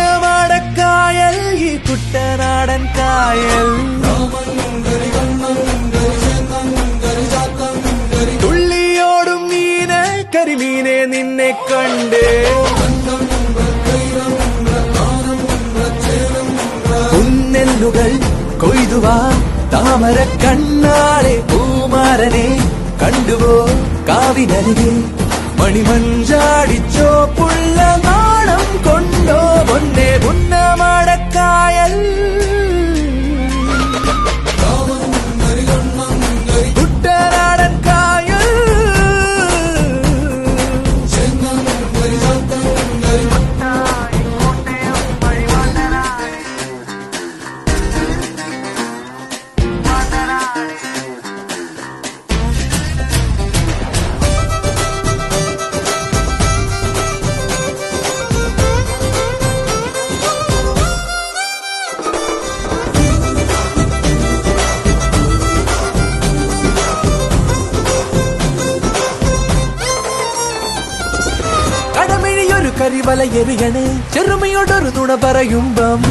ഉന്നവാടക്കായൽ ഈ കുട്ടനാടൻ കായൽ തുള്ളിയോടും മീന് കരിമീനെ നിന്നെ കണ്ട് കുന്നെല്ലുകൾ കൊയ്തുവാ താമര കണ്ണാളെ പൂമാരനെ കണ്ടുവോ കാവിനരികെ മണിമഞ്ചാടിച്ചോ പുള്ള നാണം കൊണ്ടോ പൊന്നെ പുന്നമാടക്കായൽ കുട്ടനാടൻ കായൽ കരിവല എറിയണേ ചെറുമയോടൊരു നുണ പറയുമ്പം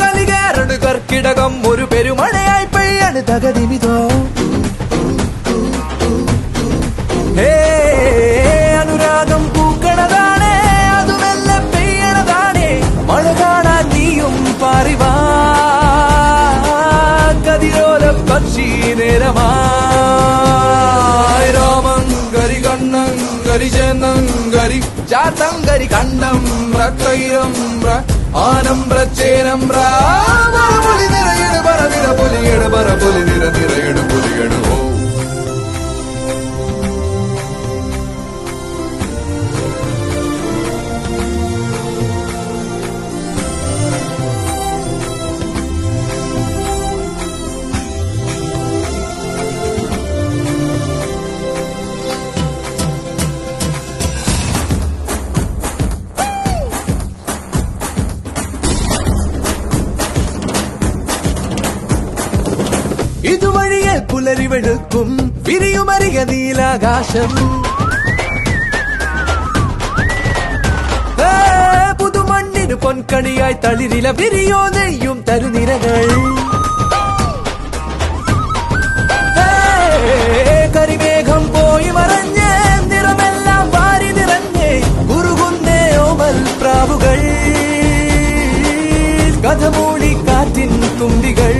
കലികാരണ് കർക്കിടകം ഒരു പെരുമഴയായി പെയ്യാണ് തകതിമിതോ അനുരാഗം പൂക്കണതാണേ അതുമെല്ലാം പെയ്യണതാണേ മഴ കാണാൻ നീയും പാറിവാ കതിരോല പക്ഷി നേരമാ രി ചാത്തങ്കരി കണ്ടം കൈരം ആനമ്ര ചേനമ്ര പുലി നിറയിട് പറ പുലിയട് പറ പുലി നിറയിട് പുലിയട് ഓ ഇതുവഴിയെ പുലരി വെളുക്കും വിരിയുമറിയ നീലാകാശം പുതുമണ്ണിന് പൊൻകണിയായി തളിരില വിരിയോ നെയ്യും തരുനിരകൾ കരിമേഘം പോയി മറഞ്ഞ് നിറമെല്ലാം വാരി നിറഞ്ഞ് കുറുകുന്നേ ഓമൽ പ്രാവുകൾ കഥമൂടി കാറ്റിൻ തുമ്പികൾ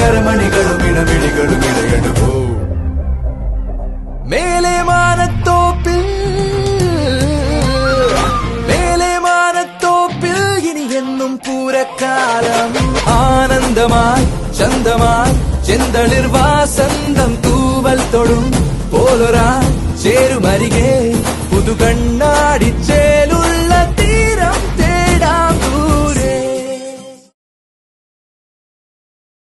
അരമണികളും ഇടമിഴികളും ഇടയെടുപ്പോ മേലെ മാനത്തോപ്പിൽ ഇനി എന്നും പൂരക്കാലം ആനന്ദമായി ചന്തമായി ചെന്തളിർ വാസന്തം തൂവൽ തൊടും പോലൊരാ ചേരുമരികെ പുതുകണ്ണാടിച്ചേ